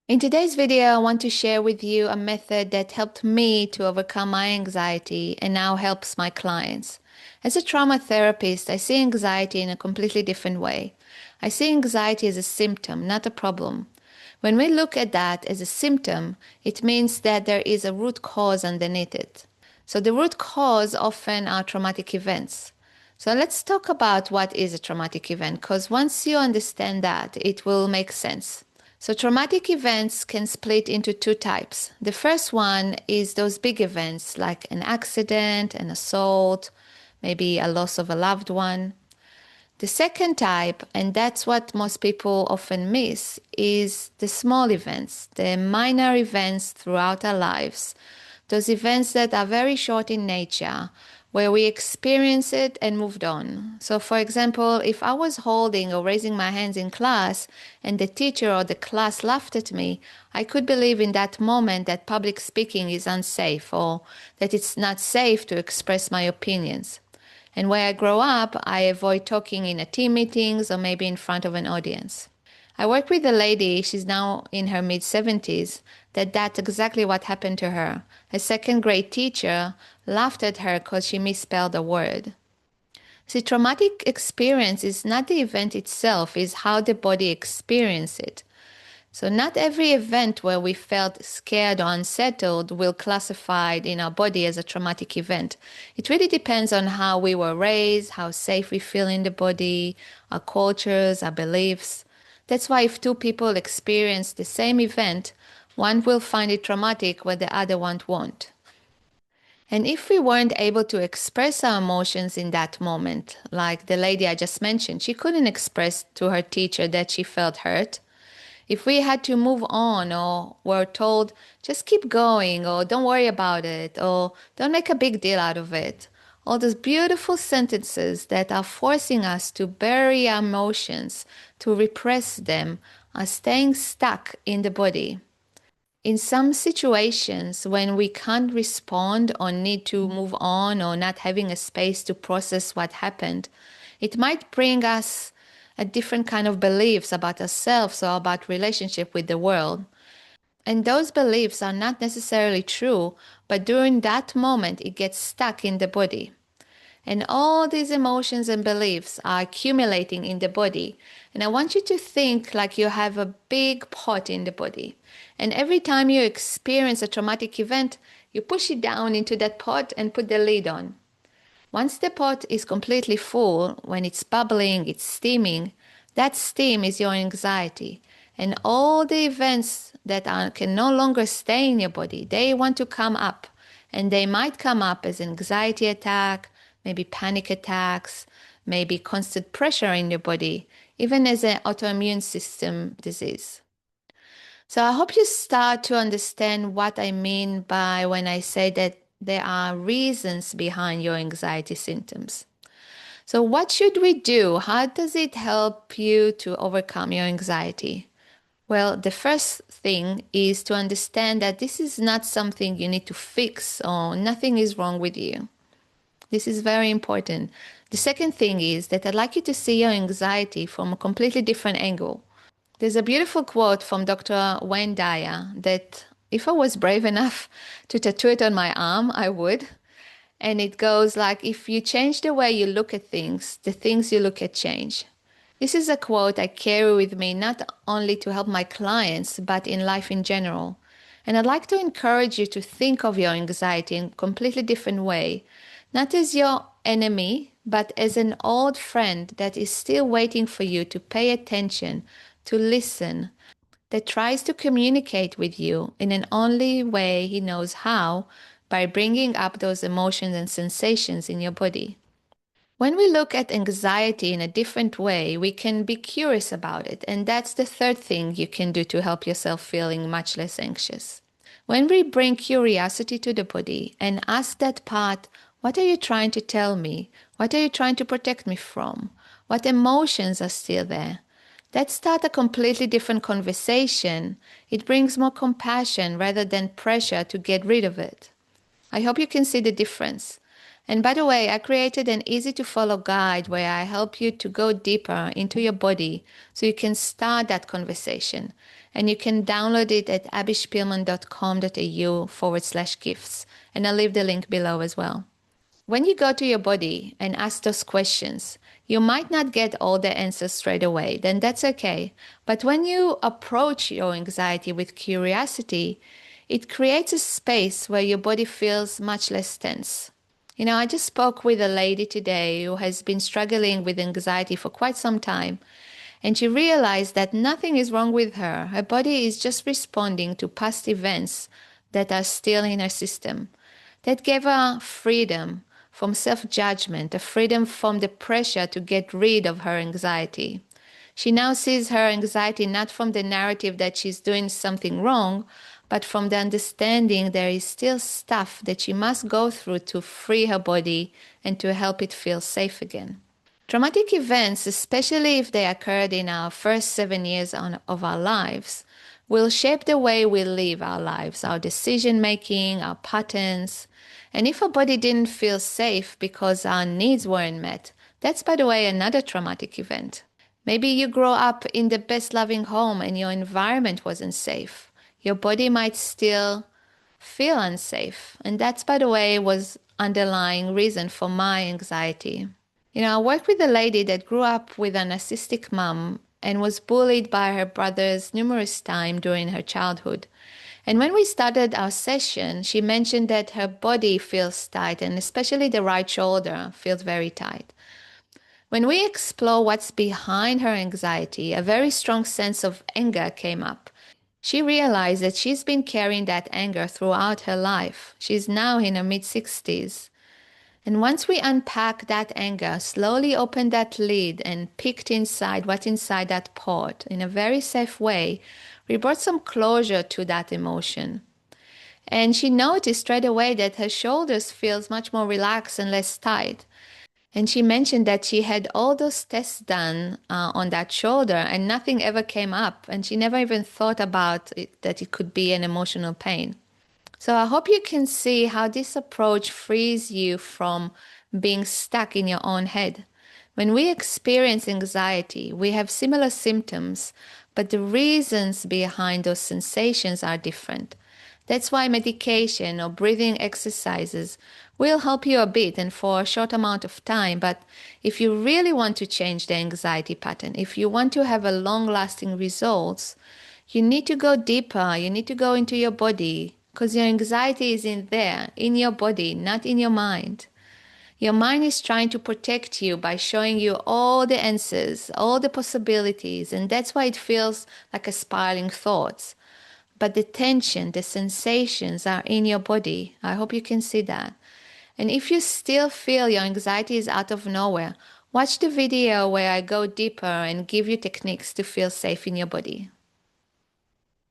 In today's video, I want to share with you a method that helped me to overcome my anxiety and now helps my clients. As a trauma therapist, I see anxiety in a completely different way. I see anxiety as a symptom, not a problem. When we look at that as a symptom, it means that there is a root cause underneath it. So the root cause often are traumatic events. So let's talk about what is a traumatic event, because once you understand that, it will make sense. So traumatic events can split into two types. The first one is those big events like an accident, an assault, maybe a loss of a loved one. The second type, and that's what most people often miss, is the small events, the minor events throughout our lives. Those events that are very short in nature, where we experience it and moved on. So for example, if I was holding or raising my hands in class and the teacher or the class laughed at me, I could believe in that moment that public speaking is unsafe or that it's not safe to express my opinions. And where I grow up, I avoid talking in a team meetings or maybe in front of an audience. I work with a lady, she's now in her mid-70s, that's exactly what happened to her. A second grade teacher laughed at her because she misspelled a word. See, traumatic experience is not the event itself, is how the body experiences it. So not every event where we felt scared or unsettled will classify in our body as a traumatic event. It really depends on how we were raised, how safe we feel in the body, our cultures, our beliefs. That's why if two people experience the same event, one will find it traumatic while the other one won't. And if we weren't able to express our emotions in that moment, like the lady I just mentioned, she couldn't express to her teacher that she felt hurt. If we had to move on or were told, just keep going, or don't worry about it, or don't make a big deal out of it, all those beautiful sentences that are forcing us to bury our emotions, to repress them, are staying stuck in the body. In some situations, when we can't respond or need to move on or not having a space to process what happened, it might bring us a different kind of beliefs about ourselves or about relationship with the world. And those beliefs are not necessarily true, but during that moment, it gets stuck in the body. And all these emotions and beliefs are accumulating in the body. And I want you to think like you have a big pot in the body. And every time you experience a traumatic event, you push it down into that pot and put the lid on. Once the pot is completely full, when it's bubbling, it's steaming, that steam is your anxiety. And all the events that can no longer stay in your body, they want to come up. And they might come up as anxiety attack, maybe panic attacks, maybe constant pressure in your body, even as an autoimmune system disease. So I hope you start to understand what I mean by when I say that there are reasons behind your anxiety symptoms. So what should we do? How does it help you to overcome your anxiety? Well, the first thing is to understand that this is not something you need to fix or nothing is wrong with you. This is very important. The second thing is that I'd like you to see your anxiety from a completely different angle. There's a beautiful quote from Dr. Wayne Dyer that if I was brave enough to tattoo it on my arm, I would. And it goes like, if you change the way you look at things, the things you look at change. This is a quote I carry with me not only to help my clients, but in life in general. And I'd like to encourage you to think of your anxiety in a completely different way, not as your enemy, but as an old friend that is still waiting for you to pay attention, to listen, that tries to communicate with you in an only way he knows how, by bringing up those emotions and sensations in your body. When we look at anxiety in a different way, we can be curious about it, and that's the third thing you can do to help yourself feeling much less anxious. When we bring curiosity to the body and ask that part, what are you trying to tell me? What are you trying to protect me from? What emotions are still there? That starts a completely different conversation. It brings more compassion rather than pressure to get rid of it. I hope you can see the difference. And by the way, I created an easy to follow guide where I help you to go deeper into your body so you can start that conversation. And you can download it at abbyspielman.com.au/gifts. And I'll leave the link below as well. When you go to your body and ask those questions, you might not get all the answers straight away, then that's okay. But when you approach your anxiety with curiosity, it creates a space where your body feels much less tense. I just spoke with a lady today who has been struggling with anxiety for quite some time, and she realized that nothing is wrong with her. Her body is just responding to past events that are still in her system. That gave her freedom from self-judgment, a freedom from the pressure to get rid of her anxiety. She now sees her anxiety not from the narrative that she's doing something wrong, but from the understanding there is still stuff that she must go through to free her body and to help it feel safe again. Traumatic events, especially if they occurred in our first 7 years of our lives, will shape the way we live our lives, our decision-making, our patterns. And if our body didn't feel safe because our needs weren't met, that's, by the way, another traumatic event. Maybe you grow up in the best loving home and your environment wasn't safe. Your body might still feel unsafe. And that's, by the way, was underlying reason for my anxiety. I worked with a lady that grew up with a narcissistic mom and was bullied by her brothers numerous times during her childhood. And when we started our session, she mentioned that her body feels tight, and especially the right shoulder feels very tight. When we explore what's behind her anxiety, a very strong sense of anger came up. She realized that she's been carrying that anger throughout her life. She's now in her mid-60s. And once we unpacked that anger, slowly opened that lid and peeked inside what's inside that pot in a very safe way, we brought some closure to that emotion. And she noticed straight away that her shoulders feels much more relaxed and less tight. And she mentioned that she had all those tests done on that shoulder and nothing ever came up. And she never even thought about it, that it could be an emotional pain. So I hope you can see how this approach frees you from being stuck in your own head. When we experience anxiety, we have similar symptoms, but the reasons behind those sensations are different. That's why medication or breathing exercises will help you a bit and for a short amount of time. But if you really want to change the anxiety pattern, if you want to have a long-lasting results, you need to go deeper. You need to go into your body, because your anxiety is in there, in your body, not in your mind. Your mind is trying to protect you by showing you all the answers, all the possibilities, and that's why it feels like a spiraling thoughts. But the tension, the sensations are in your body. I hope you can see that. And if you still feel your anxiety is out of nowhere, watch the video where I go deeper and give you techniques to feel safe in your body.